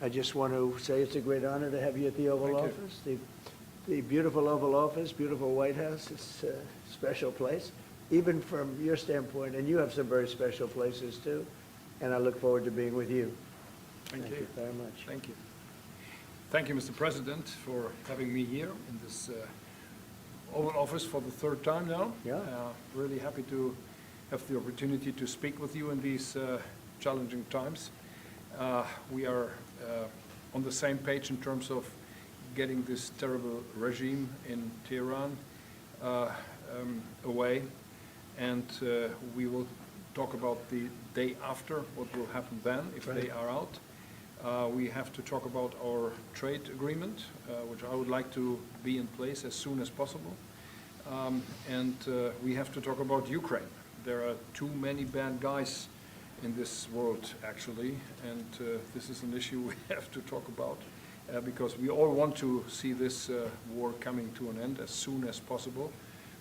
I just want to say it's a great honor to have you at the Oval Office. The beautiful Oval Office, beautiful White House. It's a special place, even from your standpoint, and you have some very special places too. And I look forward to being with you. Thank you very much. Thank you. Thank you, Mr. President, for having me here in this Oval Office for the third time now. Yeah. Really happy to have the opportunity to speak with you in these challenging times. We are on the same page in terms of getting this terrible regime in Tehran away, and we will talk about the day after, what will happen then if they are out. We have to talk about our trade agreement, which I would like to be in place as soon as possible. And we have to talk about Ukraine. There are too many bad guys in this world, actually, and this is an issue we have to talk about because we all want to see this war coming to an end as soon as possible.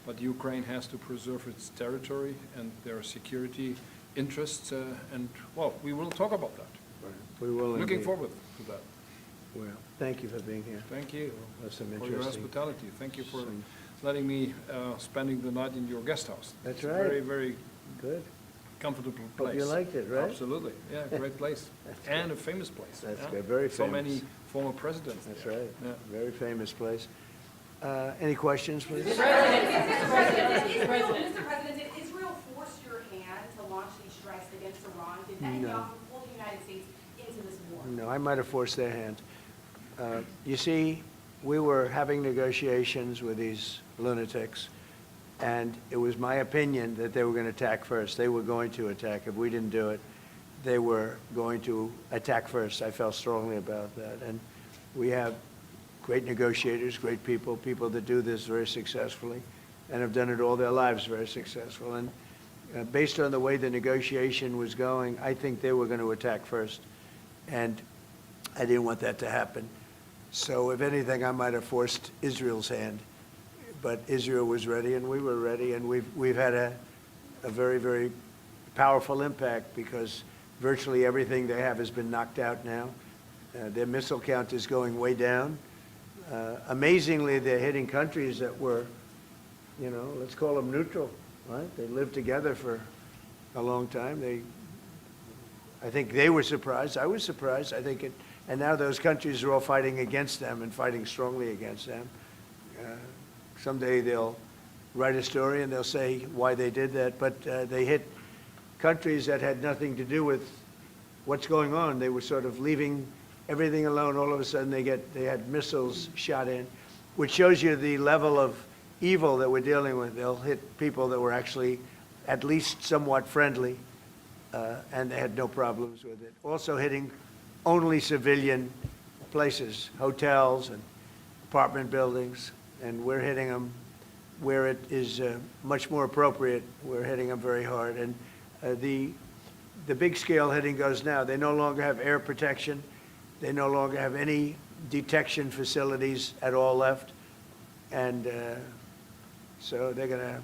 But Ukraine has to preserve its territory and their security interests, and, well, we will talk about that. We will. Looking forward to that. Well, thank you for being here. Thank you That's some for your interesting. hospitality. Thank you for letting me spending the night in your guest house. That's It's right. A very, very Good. comfortable place. Hope you liked it, right? Absolutely. Yeah, great place. And a famous place. That's yeah? good. Very So famous. many former presidents That's there. right. Yeah. Very famous place. Any questions, please? Mr. President, did Israel force your hand to launch these strikes against Iran? Did Netanyahu pull the United States into this war? No, I might have forced their hand. You see, we were having negotiations with these lunatics, and it was my opinion that they were going to attack first. They were going to attack. If we didn't do it, they were going to attack first. I felt strongly about that. And we have great negotiators, great people, people that do this very successfully and have done it all their lives very successful. And based on the way the negotiation was going, I think they were going to attack first. And I didn't want that to happen. So if anything, I might have forced Israel's hand. But Israel was ready and we were ready, and we've had a very, very powerful impact because virtually everything they have has been knocked out now. Their missile count is going way down. Amazingly, they're hitting countries that were, you know, let's call them neutral, right? They lived together for a long time. I think they were surprised. I was surprised. I think and now those countries are all fighting against them and fighting strongly against them. Someday they'll write a story and they'll say why they did that, but they hit countries that had nothing to do with what's going on. They were sort of leaving everything alone. All of a sudden they had missiles shot in, which shows you the level of evil that we're dealing with. They'll hit people that were actually at least somewhat friendly, and they had no problems with it. Also hitting only civilian places, hotels and apartment buildings, and we're hitting them where it is much more appropriate. We're hitting them very hard. And the big scale hitting goes now. They no longer have air protection. They no longer have any detection facilities at all left. And so they're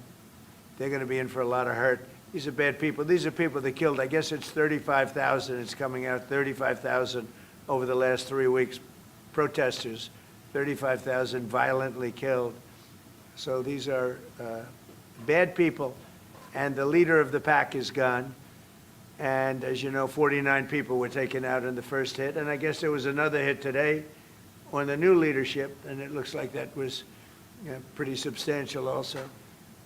gonna be in for a lot of hurt. These are bad people. These are people that killed. I guess it's 35,000. It's coming out 35,000 over the last 3 weeks. Protesters, 35,000 violently killed. So these are bad people. And the leader of the pack is gone. And as you know, 49 people were taken out in the first hit. And I guess there was another hit today on the new leadership. And it looks like that was pretty substantial also.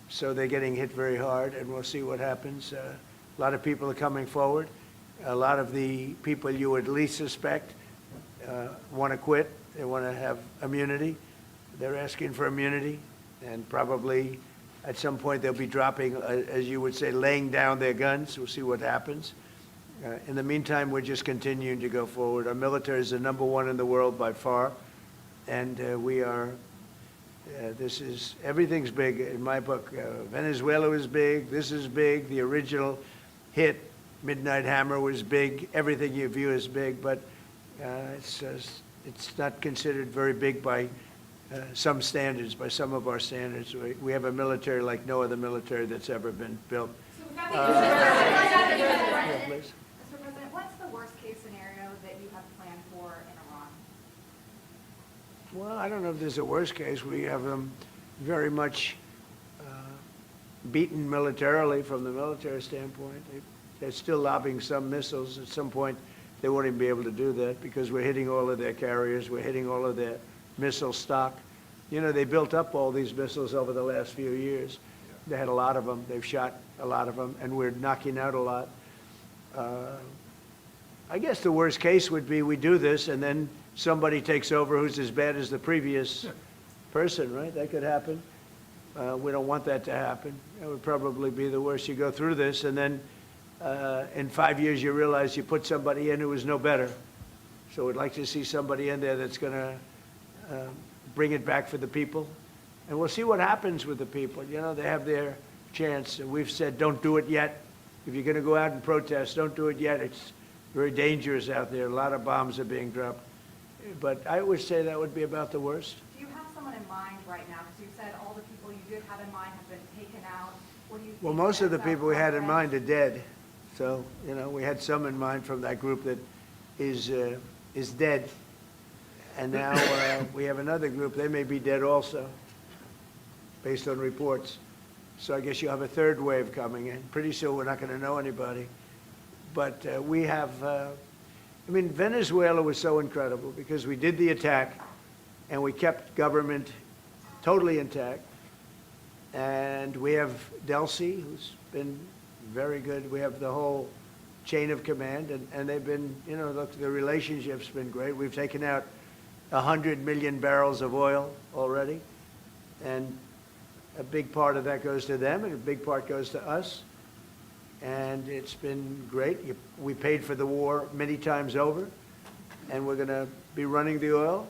So they're getting hit very hard, and we'll see what happens. A lot of people are coming forward. A lot of the people you would least suspect want to quit. They want to have immunity. They're asking for immunity, and probably at some point they'll be dropping, as you would say, laying down their guns. We'll see what happens. In the meantime, we're just continuing to go forward. Our military is the #1 in the world by far, and we are. Everything's big in my book. Venezuela was big. This is big. The original hit, Midnight Hammer, was big. Everything you view is big, but it's not considered very big by some standards, by some of our standards. We have a military like no other military that's ever been built. Mr. President, what's the worst case scenario that you have planned for Well, I don't know if there's a worst case. We have them very much beaten militarily from the military standpoint. They're still lobbing some missiles. At some point, they won't even be able to do that because we're hitting all of their carriers. We're hitting all of their missile stock. You know, they built up all these missiles over the last few years. They had a lot of them. They've shot a lot of them, and we're knocking out a lot. I guess the worst case would be we do this, and then somebody takes over who's as bad as the previous person, right? That could happen. We don't want that to happen. That would probably be the worst. You go through this, and then in 5 years you realize you put somebody in who was no better. So we'd like to see somebody in there that's going to bring it back for the people. And we'll see what happens with the people. You know, they have their chance. And we've said, don't do it yet. If you're going to go out and protest, don't do it yet. It's very dangerous out there. A lot of bombs are being dropped. But I would say that would be about the worst. Do you have someone in mind right now? Because you said all the people you did have in mind have been taken out. What do you think? Well, most of the that's people we had in out mind are dead. So, you know, we had some in mind from that group that is dead. And now we have another group. They may be dead also, based on reports. So I guess you have a third wave coming in. Pretty soon we're not going to know anybody. But we have, I mean, Venezuela was so incredible because we did the attack and we kept government totally intact. And we have Delcy, who's been very good. We have the whole chain of command, and they've been, you know, look, the relationship's been great. We've taken out 100 million barrels of oil already, and a big part of that goes to them, and a big part goes to us. And it's been great. We paid for the war many times over, and we're going to be running the oil.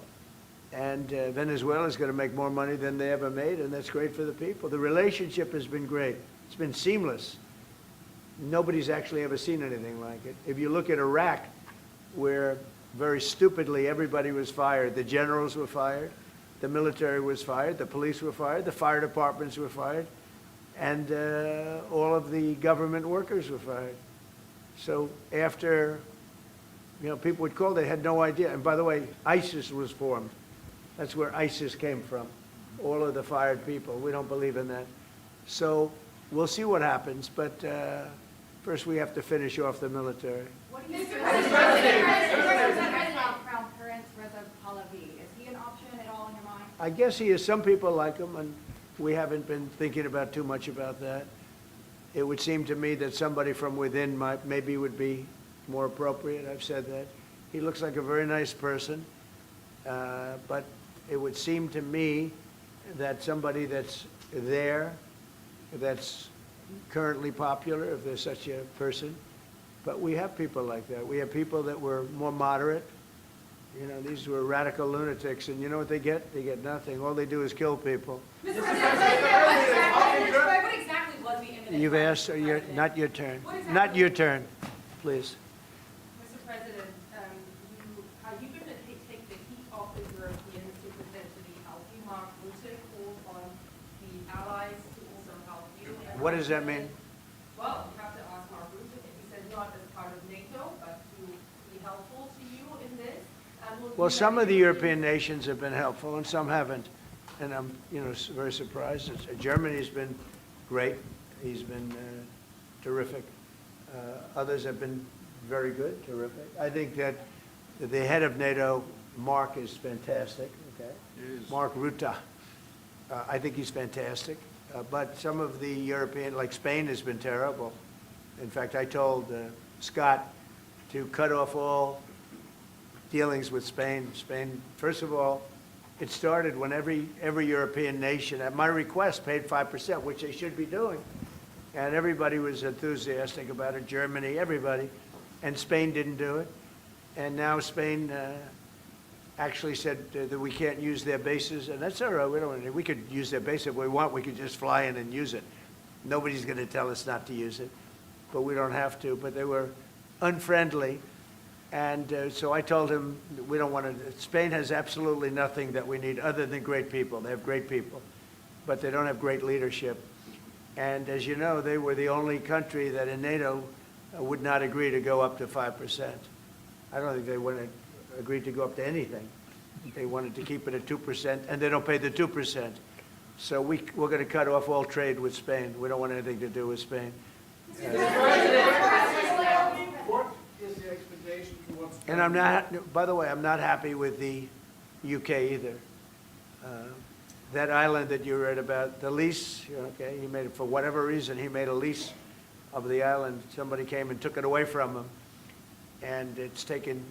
And Venezuela is going to make more money than they ever made, and that's great for the people. The relationship has been great. It's been seamless. Nobody's actually ever seen anything like it. If you look at Iraq, where very stupidly everybody was fired, the generals were fired, the military was fired, the police were fired, the fire departments were fired, and all of the government workers were fired. So after, you know, people would call, they had no idea. And by the way, ISIS was formed. That's where ISIS came from, all of the fired people. We don't believe in that. So we'll see what happens, but first we have to finish off the military. What do you think? Crown Prince Reza Pahlavi, is he an option at all in your mind? I guess he is. Some people like him, and we haven't been thinking about too much about that. It would seem to me that somebody from within maybe would be more appropriate. I've said that. He looks like a very nice person, but it would seem to me that somebody that's there, that's currently popular, if there's such a person. But we have people like that. We have people that were more moderate. You know, these were radical lunatics, and you know what they get? They get nothing. All they do is kill people. Mr. President, what exactly was the imminent? You've asked, not your turn. Not your turn, please. Mr. President, are you going to take the heat off the Europeans to potentially help you? Mark Rutte called on the allies to also help you. What does that mean? Well, you have to ask Mark Rutte. He said not as part of NATO, but to be helpful to you in this. Well, some of the European nations have been helpful and some haven't. And I'm, you know, very surprised. Germany's been great. He's been terrific. Others have been very good, terrific. I think that the head of NATO, Mark, is fantastic. Okay, Mark Rutte. I think he's fantastic. But some of the European, like Spain, has been terrible. In fact, I told Scott to cut off all dealings with Spain. Spain, first of all, it started when every European nation, at my request, paid 5%, which they should be doing. And everybody was enthusiastic about it, Germany, everybody. And Spain didn't do it. And now Spain actually said that we can't use their bases, and that's all right. We don't want to. We could use their base if we want. We could just fly in and use it. Nobody's going to tell us not to use it, but we don't have to. But they were unfriendly, and so I told him we don't want to. Spain has absolutely nothing that we need other than great people. They have great people, but they don't have great leadership. And as you know, they were the only country that in NATO would not agree to go up to 5%. I don't think they would have agreed to go up to anything. They wanted to keep it at 2%, and they don't pay the 2%. So we're going to cut off all trade with Spain. We don't want anything to do with Spain. What is the expectation towards? And I'm not, by the way, I'm not happy with the UK either. That island that you read about, the lease, okay, he made it, for whatever reason, he made a lease of the island. Somebody came and took it away from him. And it's taken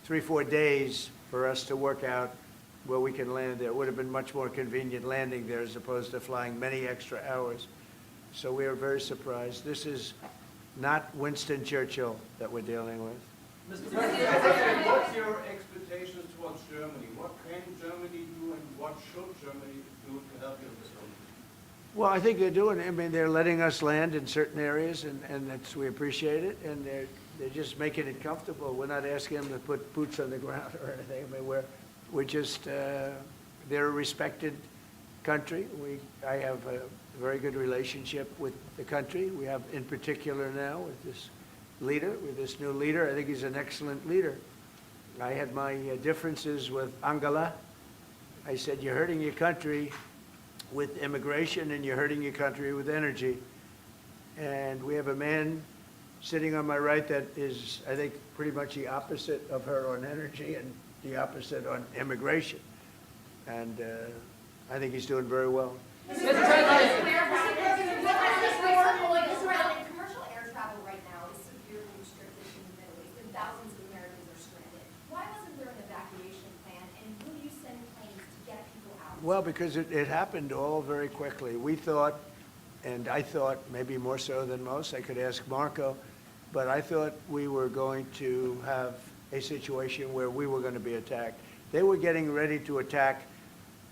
3-4 days for us to work out where we can land there. It would have been much more convenient landing there as opposed to flying many extra hours. So we are very surprised. This is not Winston Churchill that we're dealing with. Mr. President, what's your expectations towards Germany? What can Germany do and what should Germany do to help you in this moment? Well, I think they're doing it. I mean, they're letting us land in certain areas, and that's, we appreciate it, and they're just making it comfortable. We're not asking them to put boots on the ground or anything. I mean, we're just, they're a respected country. I have a very good relationship with the country. We have, in particular now, with this leader, with this new leader. I think he's an excellent leader. I had my differences with Angela. I said, you're hurting your country with immigration and you're hurting your country with energy. And we have a man sitting on my right that is, I think, pretty much the opposite of her on energy and the opposite on immigration. And I think he's doing very well. Mr. President, commercial air travel right now is severely restricted in the Middle East, and thousands of Americans are stranded. Why wasn't there an evacuation plan, and will you send planes to get people out? Well, because it happened all very quickly. We thought, and I thought maybe more so than most, I could ask Marco, but I thought we were going to have a situation where we were going to be attacked. They were getting ready to attack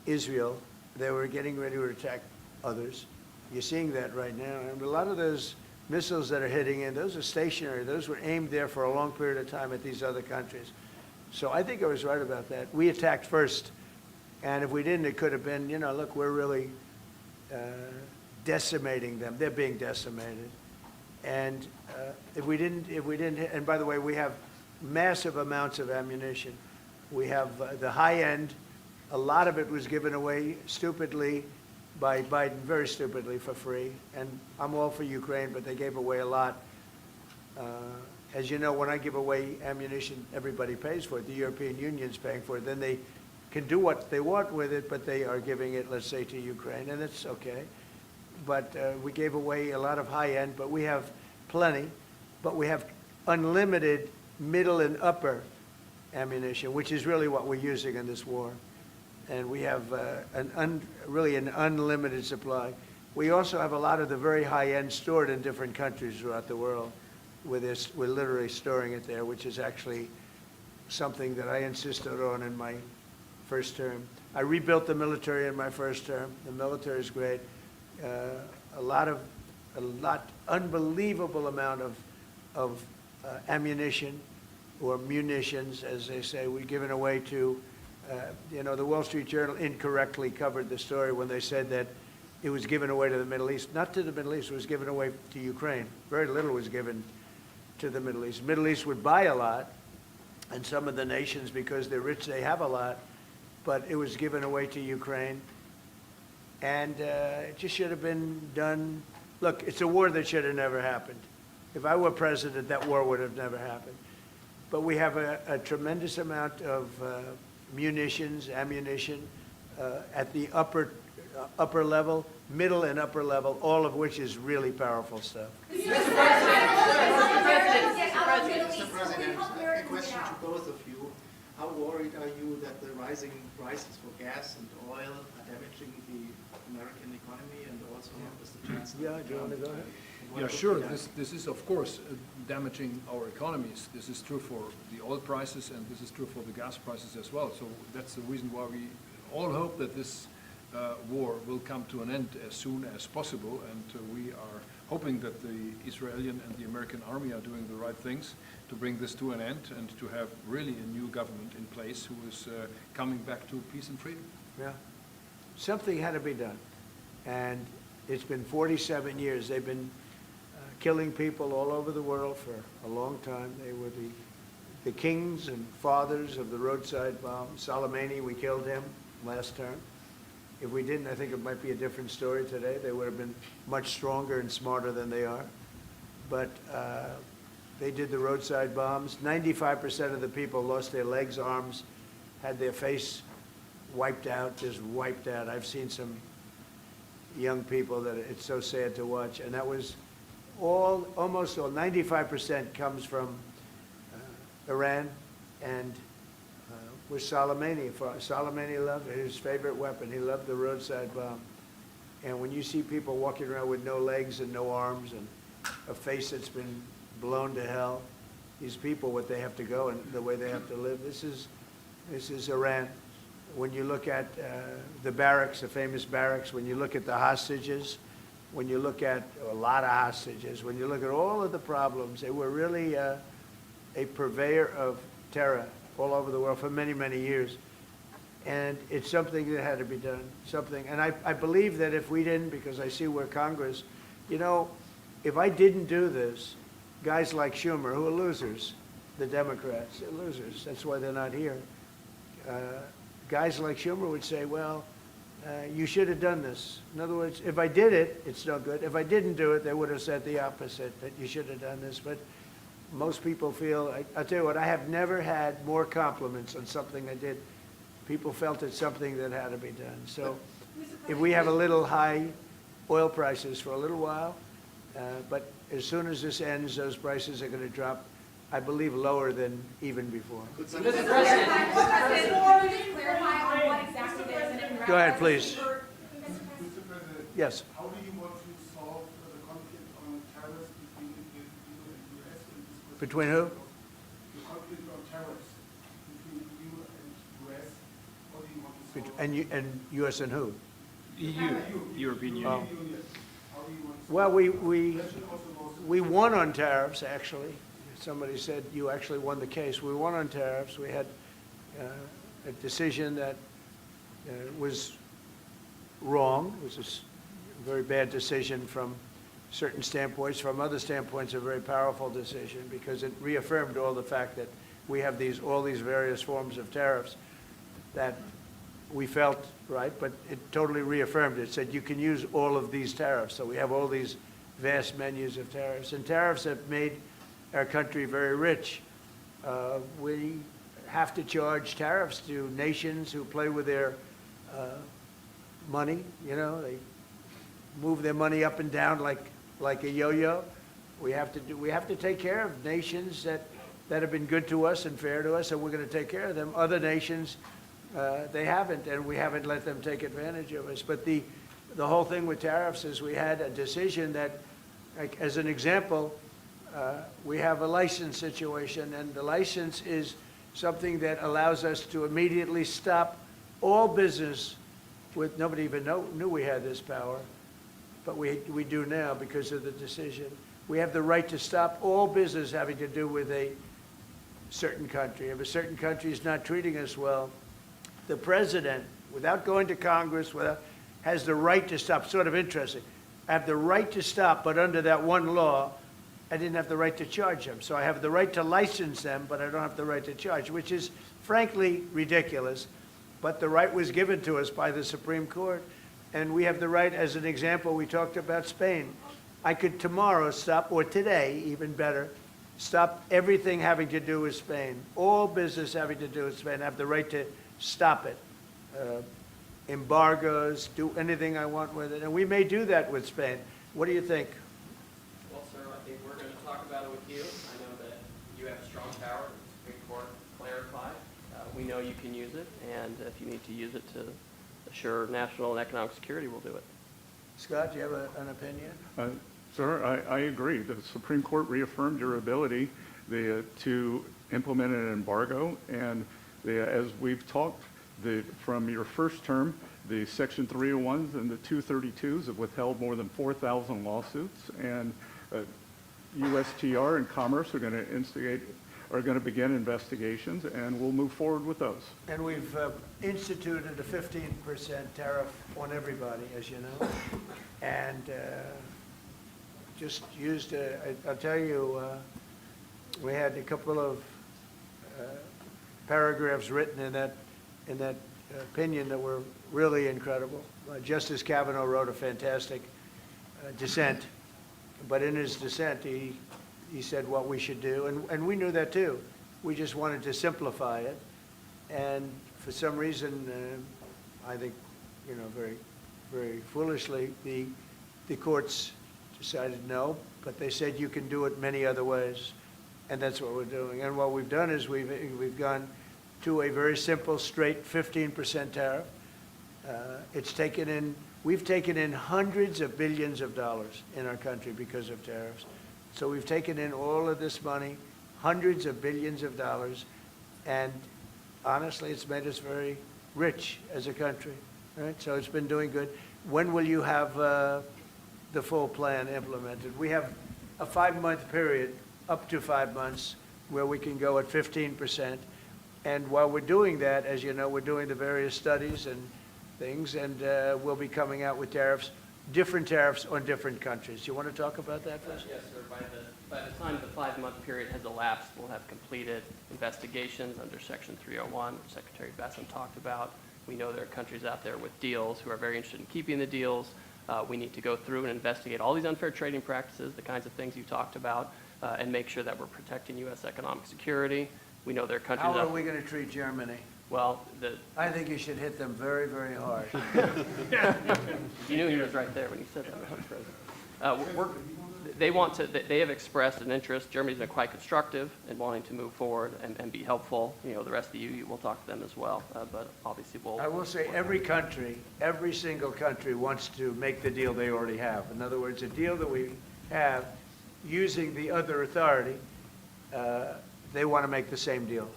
Israel. They were getting ready to attack others. You're seeing that right now. And a lot of those missiles that are hitting in, those are stationary. Those were aimed there for a long period of time at these other countries. So I think I was right about that. We attacked first. And if we didn't, it could have been, you know, look, we're really decimating them. They're being decimated. And if we didn't, and by the way, we have massive amounts of ammunition. We have the high end. A lot of it was given away stupidly by Biden, very stupidly, for free. And I'm all for Ukraine, but they gave away a lot. As you know, when I give away ammunition, everybody pays for it. The European Union's paying for it. Then they can do what they want with it, but they are giving it, let's say, to Ukraine, and it's okay. But we gave away a lot of high end, but we have plenty. But we have unlimited middle and upper ammunition, which is really what we're using in this war. And we have really an unlimited supply. We also have a lot of the very high end stored in different countries throughout the world. We're literally storing it there, which is actually something that I insisted on in my first term. I rebuilt the military in my first term. The military is great. Unbelievable amount of ammunition, or munitions, as they say, we're giving away to, you know, the Wall Street Journal incorrectly covered the story when they said that it was given away to the Middle East. Not to the Middle East, it was given away to Ukraine. Very little was given to the Middle East. Middle East would buy a lot, and some of the nations, because they're rich, they have a lot, but it was given away to Ukraine. And it just should have been done. Look, it's a war that should have never happened. If I were president, that war would have never happened. But we have a tremendous amount of munitions, ammunition at the upper level, middle and upper level, all of which is really powerful stuff. Mr. President, Mr. President, a question to both of you. How worried are you that the rising prices for gas and oil are damaging the American economy and also Mr. Chancellor? Yeah, do you want to go ahead? Yeah, sure. This is, of course, damaging our economies. This is true for the oil prices, and this is true for the gas prices as well. So that's the reason why we all hope that this war will come to an end as soon as possible. And we are hoping that the Israeli and the American army are doing the right things to bring this to an end and to have really a new government in place who is coming back to peace and freedom. Yeah. Something had to be done. And it's been 47 years. They've been killing people all over the world for a long time. They were the kings and fathers of the roadside bomb. Soleimani, we killed him last term. If we didn't, I think it might be a different story today. They would have been much stronger and smarter than they are. But they did the roadside bombs. 95% of the people lost their legs, arms, had their face wiped out, just wiped out. I've seen some young people that it's so sad to watch. And that was almost all, 95% comes from Iran and was Soleimani. Soleimani loved it, his favorite weapon. He loved the roadside bomb. And when you see people walking around with no legs and no arms and a face that's been blown to hell, these people, what they have to go and the way they have to live, this is Iran. When you look at the barracks, the famous barracks, when you look at the hostages, when you look at a lot of hostages, when you look at all of the problems, they were really a purveyor of terror all over the world for many, many years. And it's something that had to be done, something. And I believe that if we didn't, because I see where Congress, you know, if I didn't do this, guys like Schumer, who are losers, the Democrats, they're losers. That's why they're not here. Guys like Schumer would say, well, you should have done this. In other words, if I did it, it's no good. If I didn't do it, they would have said the opposite, that you should have done this. But most people feel, I'll tell you what, I have never had more compliments on something I did. People felt it's something that had to be done. So if we have a little high oil prices for a little while, but as soon as this ends, those prices are going to drop, I believe, lower than even before. Mr. President, clarify on what exactly there is in Go ahead, please. Mr. President, Yes. How do you want to solve the conflict on tariffs between the EU and the US in this question? Between who? The conflict on tariffs between the EU and US. How do you want to solve And U.S. and who? EU, European Union. Oh. How do you want to Well, solve we won on tariffs, actually. Somebody said you actually won the case. We won on tariffs. We had a decision that was wrong. It was a very bad decision from certain standpoints. From other standpoints, a very powerful decision because it reaffirmed all the fact that we have all these various forms of tariffs that we felt right, but it totally reaffirmed it. It said you can use all of these tariffs. So we have all these vast menus of tariffs. And tariffs have made our country very rich. We have to charge tariffs to nations who play with their money. You know, they move their money up and down like a yo-yo. We have to take care of nations that have been good to us and fair to us, and we're going to take care of them. Other nations, they haven't, and we haven't let them take advantage of us. But the whole thing with tariffs is we had a decision that, like, as an example, we have a license situation, and the license is something that allows us to immediately stop all business with, nobody even knew we had this power, but we do now because of the decision. We have the right to stop all business having to do with a certain country. If a certain country is not treating us well, the president, without going to Congress, has the right to stop. Sort of interesting. I have the right to stop, but under that one law, I didn't have the right to charge them. So I have the right to license them, but I don't have the right to charge, which is frankly ridiculous. But the right was given to us by the Supreme Court. And we have the right, as an example, we talked about Spain. I could tomorrow stop, or today, even better, stop everything having to do with Spain. All business having to do with Spain. I have the right to stop it. Embargoes, do anything I want with it. And we may do that with Spain. What do you think? Well, sir, I think we're going to talk about it with you. I know that you have strong power. The Supreme Court clarified. We know you can use it, and if you need to use it to assure national and economic security, we'll do it. Scott, do you have an opinion? Sir, I agree. The Supreme Court reaffirmed your ability to implement an embargo, and as we've talked, from your first term, the Section 301s and the 232s have withheld more than 4,000 lawsuits, and USTR and Commerce are going to begin investigations, and we'll move forward with those. And we've instituted a 15% tariff on everybody, as you know, and just used, I'll tell you, we had a couple of paragraphs written in that opinion that were really incredible. Justice Kavanaugh wrote a fantastic dissent, but in his dissent, he said what we should do, and we knew that too. We just wanted to simplify it, and for some reason, I think, very, very foolishly, the courts decided no, but they said you can do it many other ways, and that's what we're doing. And what we've done is we've gone to a very simple, straight 15% tariff. We've taken in hundreds of billions of dollars in our country because of tariffs. So we've taken in all of this money, hundreds of billions of dollars, and honestly, it's made us very rich as a country, right? So it's been doing good. When will you have the full plan implemented? We have a 5-month period, up to 5 months, where we can go at 15%. And while we're doing that, as you know, we're doing the various studies and things, and we'll be coming out with different tariffs on different countries. You want to talk about that first? Yes, sir. By the time the 5-month period has elapsed, we'll have completed investigations under Section 301, which Secretary Bessent talked about. We know there are countries out there with deals who are very interested in keeping the deals. We need to go through and investigate all these unfair trading practices, the kinds of things you talked about, and make sure that we're protecting U.S. economic security. We know there are countries. How are we going to treat Germany? Well, I think you should hit them very, very hard. You knew he was right there when he said that, Mr. President. They have expressed an interest. Germany's been quite constructive in wanting to move forward and be helpful. The rest of the EU will talk to them as well, but obviously I will say every single country wants to make the deal they already have. In other words, a deal that we have using the other authority, they want to make the same deal.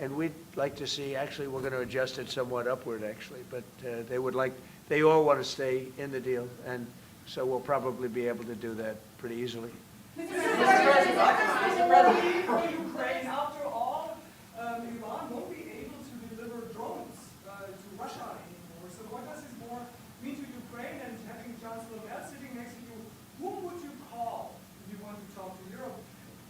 And we'd like to see, actually, we're going to adjust it somewhat upward, actually, but they all want to stay in the deal, and so we'll probably be able to do that pretty easily. Mr. President, for Ukraine, after all, Iran won't be able to deliver drones to Russia anymore. So what does this more mean to Ukraine? And having Chancellor Merz sitting next to you, whom would you call if you want to talk to Europe?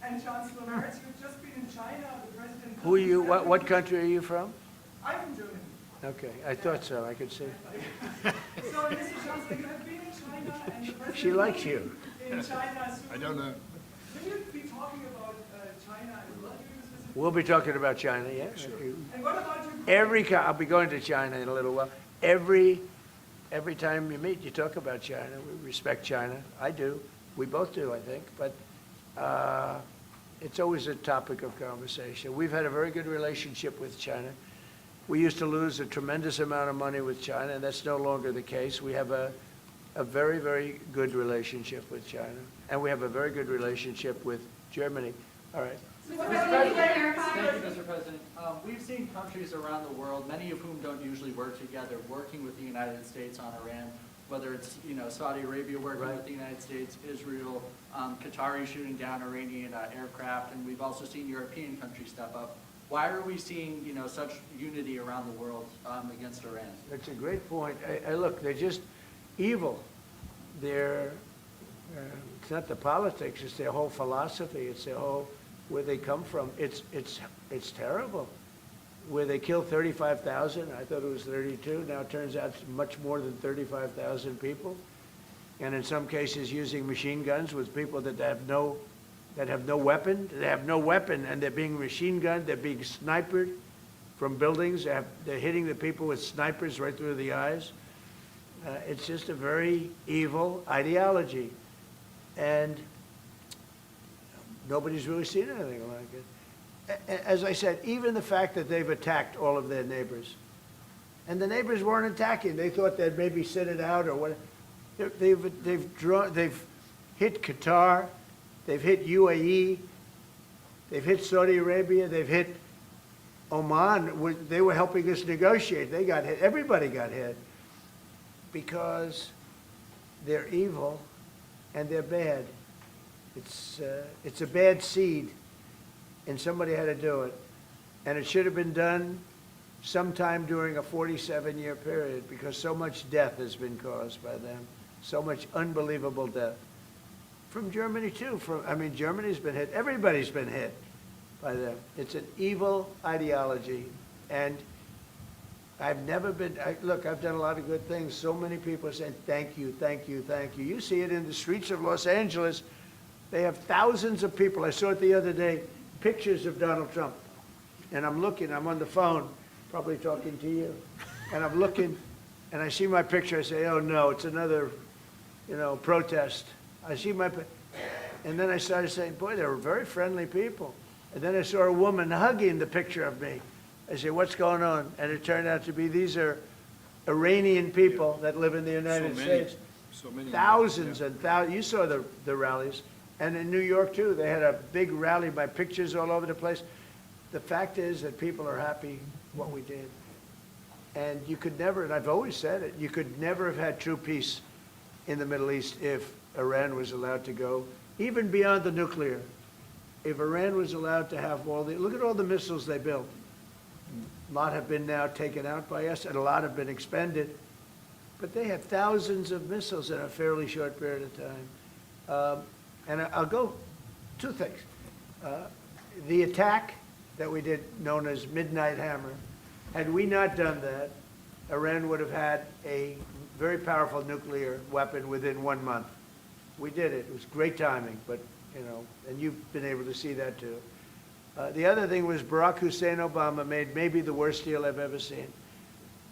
And Chancellor Merz, you've just been in China, the president. Who are you? What country are you from? I'm from Germany. Okay, I thought so. I could see. So, Mr. Chancellor, you have been in China, and the president. She likes you. In China soon. I don't know. Will you be talking about China and what you specifically? We'll be talking about China, yeah. Sure. And what about Ukraine? I'll be going to China in a little while. Every time you meet, you talk about China. We respect China. I do. We both do, I think. But it's always a topic of conversation. We've had a very good relationship with China. We used to lose a tremendous amount of money with China, and that's no longer the case. We have a very, very good relationship with China, and we have a very good relationship with Germany. All right. Thank you, Mr. President. We've seen countries around the world, many of whom don't usually work together, working with the United States on Iran, whether it's Saudi Arabia working with the United States, Israel, Qatari shooting down Iranian aircraft, and we've also seen European countries step up. Why are we seeing such unity around the world against Iran? That's a great point. Look, they're just evil. They're it's not the politics; it's their whole philosophy. It's their whole where they come from. It's terrible. Where they killed 35,000, I thought it was 32. Now it turns out it's much more than 35,000 people, and in some cases using machine guns with people that have no weapon. They have no weapon, and they're being machine gunned. They're being sniped from buildings. They're hitting the people with snipers right through the eyes. It's just a very evil ideology, and nobody's really seen anything like it. As I said, even the fact that they've attacked all of their neighbors, and the neighbors weren't attacking. They thought they'd maybe sit it out or what. They've hit Qatar, they've hit UAE, they've hit Saudi Arabia, they've hit Oman. They were helping us negotiate. They got hit. Everybody got hit because they're evil and they're bad. It's a bad seed, and somebody had to do it. And it should have been done sometime during a 47-year period because so much death has been caused by them, so much unbelievable death. From Germany, too. Germany's been hit. Everybody's been hit. by them. It's an evil ideology, and I've never been, look, I've done a lot of good things. So many people are saying, thank you, thank you, thank you. You see it in the streets of Los Angeles. They have thousands of people. I saw it the other day, pictures of Donald Trump. And I'm looking, I'm on the phone, probably talking to you. And I'm looking, and I see my picture. I say, oh no, it's another, protest. I see my, and then I started saying, boy, they were very friendly people. And then I saw a woman hugging the picture of me. I said, what's going on? And it turned out to be these are Iranian people that live in the United States. So many. Thousands Yeah. and thousands. You saw the rallies. And in New York, too, they had a big rally by pictures all over the place. The fact is that people are happy what we did. And you could never, and I've always said it, you could never have had true peace in the Middle East if Iran was allowed to go, even beyond the nuclear. If Iran was allowed to have look at all the missiles they built. A lot have been now taken out by us, and a lot have been expended. But they have thousands of missiles in a fairly short period of time. And I'll go, two things. The attack that we did, known as Midnight Hammer, had we not done that, Iran would have had a very powerful nuclear weapon within 1 month. We did it. It was great timing, but, and you've been able to see that too. The other thing was Barack Hussein Obama made maybe the worst deal I've ever seen,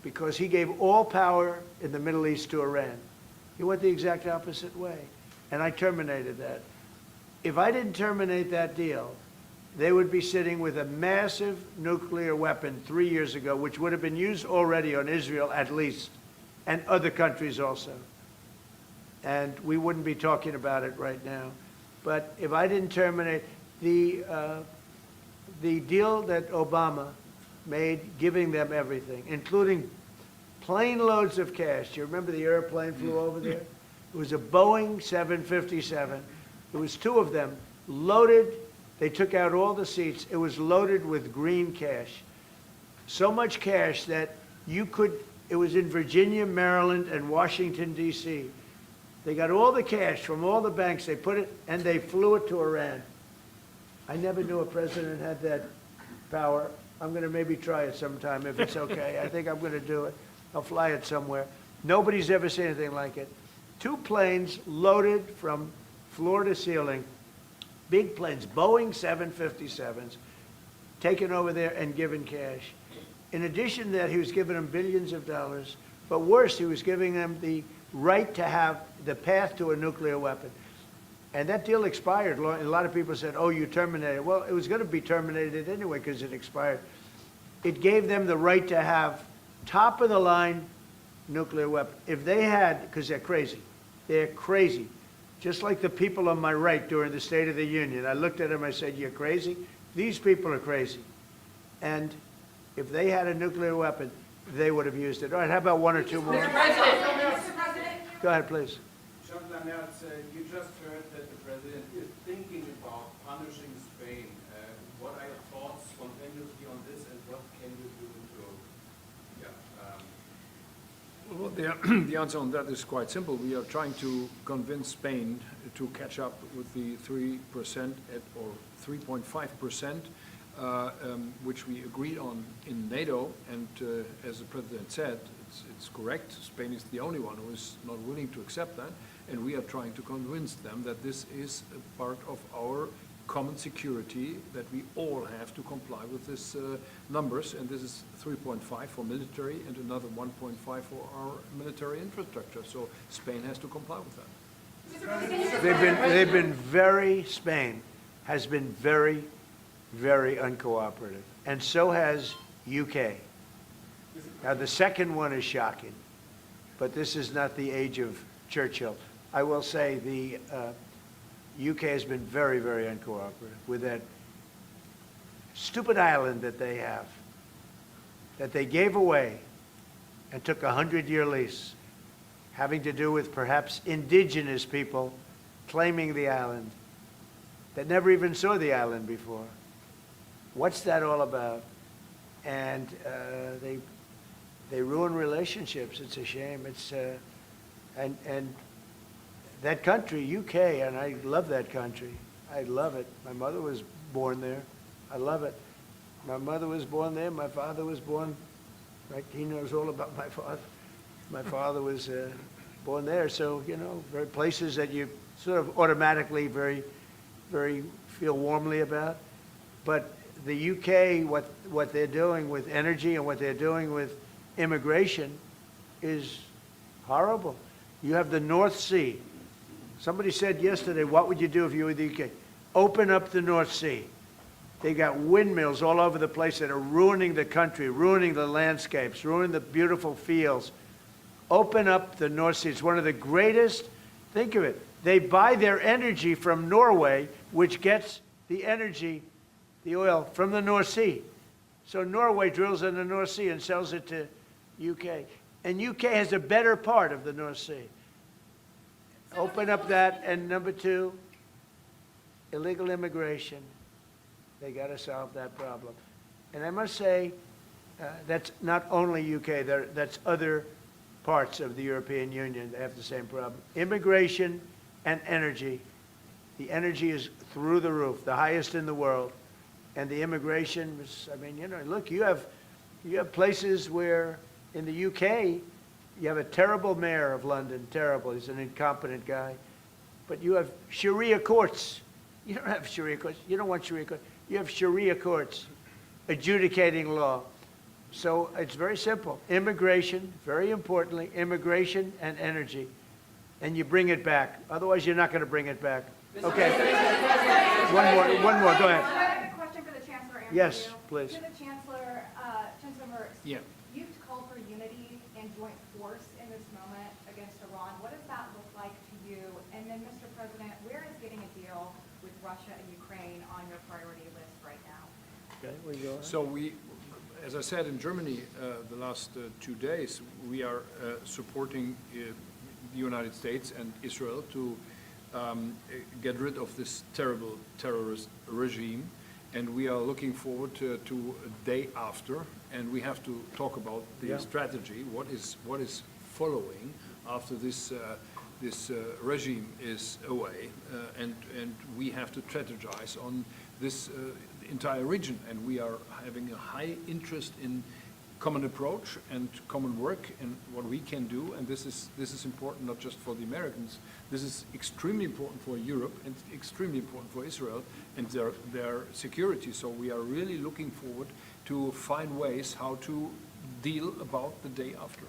because he gave all power in the Middle East to Iran. He went the exact opposite way, and I terminated that. If I didn't terminate that deal, they would be sitting with a massive nuclear weapon 3 years ago, which would have been used already on Israel at least, and other countries also. And we wouldn't be talking about it right now. But if I didn't terminate the deal that Obama made, giving them everything, including plane loads of cash. Do you remember the airplane flew over there? It was a Boeing 757. It was 2 of them, loaded. They took out all the seats. It was loaded with green cash. So much cash that it was in Virginia, Maryland, and Washington, D.C. They got all the cash from all the banks. They put it, and they flew it to Iran. I never knew a president had that power. I'm going to maybe try it sometime if it's okay. I think I'm going to do it. I'll fly it somewhere. Nobody's ever seen anything like it. 2 planes loaded from floor to ceiling, big planes, Boeing 757s, taken over there and given cash. In addition to that, he was giving them billions of dollars. But worse, he was giving them the right to have the path to a nuclear weapon. And that deal expired. A lot of people said, oh, you terminated it. Well, it was going to be terminated anyway because it expired. It gave them the right to have top-of-the-line nuclear weapon. If they had, because they're crazy, just like the people on my right during the State of the Union. I looked at them, I said, you're crazy? These people are crazy. And if they had a nuclear weapon, they would have used it. All right, how about 1 or 2 more? Mr. President. Go ahead, please. Chancellor Merz, you just heard that the president is thinking about punishing Spain. What are your thoughts spontaneously on this, and what can you do to, Well, the answer on that is quite simple. We are trying to convince Spain to catch up with the 3% or 3.5%, which we agreed on in NATO. And as the president said, it's correct. Spain is the only one who is not willing to accept that. And we are trying to convince them that this is a part of our common security, that we all have to comply with these numbers, and this is 3.5 for military and another 1.5 for our military infrastructure. So Spain has to comply with that. Spain has been very, very uncooperative, and so has UK. Now, the second one is shocking, but this is not the age of Churchill. I will say the UK has been very, very uncooperative with that stupid island that they have, that they gave away and took a 100-year lease, having to do with perhaps indigenous people claiming the island that never even saw the island before. What's that all about? And they ruin relationships. It's a shame. It's and that country, UK, and I love that country. I love it. My mother was born there. I love it. My mother was born there. My father was born, right? He knows all about my father. My father was born there. So, you know, very places that you sort of automatically very feel warmly about. But the UK, what they're doing with energy and what they're doing with immigration is horrible. You have the North Sea. Somebody said yesterday, what would you do if you were the UK? Open up the North Sea. They got windmills all over the place that are ruining the country, ruining the landscapes, ruining the beautiful fields. Open up the North Sea. It's one of the greatest, think of it, they buy their energy from Norway, which gets the energy, the oil, from the North Sea. So Norway drills in the North Sea and sells it to UK. And UK has a better part of the North Sea. Open up that, and number two, illegal immigration. They got to solve that problem. And I must say, that's not only UK, that's other parts of the European Union that have the same problem. Immigration and energy. The energy is through the roof, the highest in the world. And the immigration is, I mean, you know, look, you have places where in the UK, you have a terrible mayor of London, terrible. He's an incompetent guy. But you have Sharia courts. You don't have Sharia courts. You don't want Sharia courts. You have Sharia courts adjudicating law. So it's very simple. Immigration, very importantly, immigration and energy. And you bring it back. Otherwise, you're not going to bring it back. Okay. One more. Go ahead. I have a question for the Chancellor. Andrew. Yes, please. To the Chancellor, Chancellor Mertz. Yeah. You've called for unity and joint force in this moment against Iran. What does that look like to you? And then, Mr. President, where is getting a deal with Russia and Ukraine on your priority list right now? Okay, where you going? So we, as I said, in Germany, the last 2 days, we are supporting the United States and Israel to get rid of this terrible terrorist regime. And we are looking forward to a day after, and we have to talk about the strategy, what is following after this regime is away, and we have to strategize on this entire region, and we are having a high interest in common approach and common work and what we can do, and this is important not just for the Americans. This is extremely important for Europe and extremely important for Israel and their security. So we are really looking forward to find ways how to deal about the day after.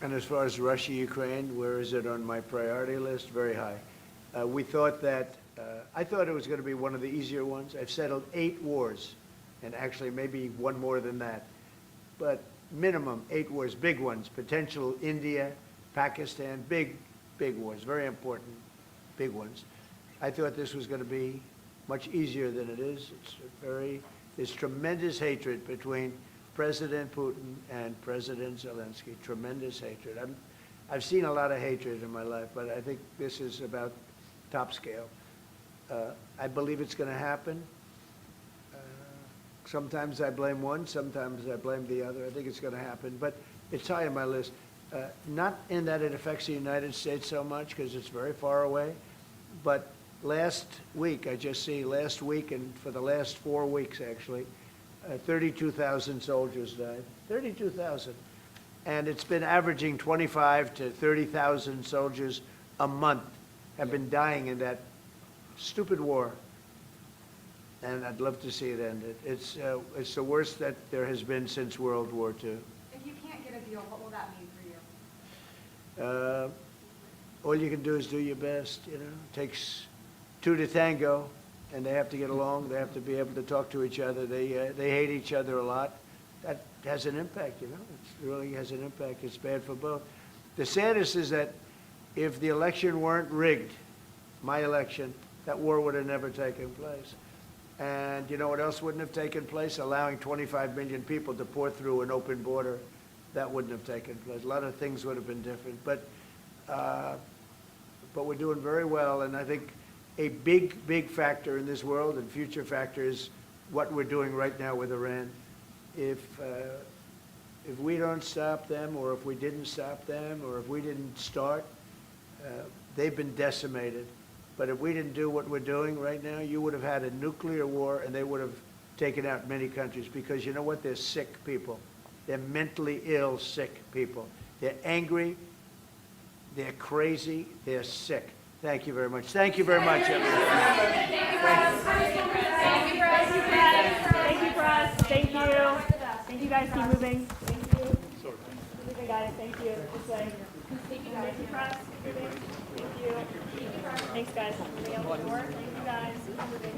And as far as Russia, Ukraine, where is it on my priority list? Very high. We thought that, I thought it was going to be one of the easier ones. I've settled 8 wars, and actually maybe one more than that. But minimum 8 wars, big ones, potential India, Pakistan, big wars, very important, big ones. I thought this was going to be much easier than it is. There's tremendous hatred between President Putin and President Zelensky, tremendous hatred. I've seen a lot of hatred in my life, but I think this is about top scale. I believe it's going to happen. Sometimes I blame one, sometimes I blame the other. I think it's going to happen, but it's high on my list. Not in that it affects the United States so much, because it's very far away, but last week and for the last 4 weeks actually, 32,000 soldiers died. 32,000. And it's been averaging 25 to 30,000 soldiers a month have been dying in that stupid war. And I'd love to see it ended. It's the worst that there has been since World War II. If you can't get a deal, what will that mean for you? All you can do is do your best, you know. It takes 2 to tango, and they have to get along. They have to be able to talk to each other. They hate each other a lot. That has an impact, you know. It really has an impact. It's bad for both. The saddest is that if the election weren't rigged, my election, that war would have never taken place. And you know what else wouldn't have taken place? Allowing 25 million people to pour through an open border. That wouldn't have taken place. A lot of things would have been different. But we're doing very well, and I think a big factor in this world and future factor is what we're doing right now with Iran. If we don't stop them, or if we didn't stop them, or if we didn't start, they've been decimated. But if we didn't do what we're doing right now, you would have had a nuclear war, and they would have taken out many countries, because you know what? They're sick people. They're mentally ill, sick people. They're angry, they're crazy, they're sick. Thank you very much. Thank you very much, everyone. Thank you, Press. Thank you, Press. Thank you. Thank you, guys. Keep moving. Thank you. Keep moving, guys. Thank you. This way. Thank you, Press. Keep moving. Thank you. Thanks, guys. Moving out the door. Thank you, guys. Keep moving.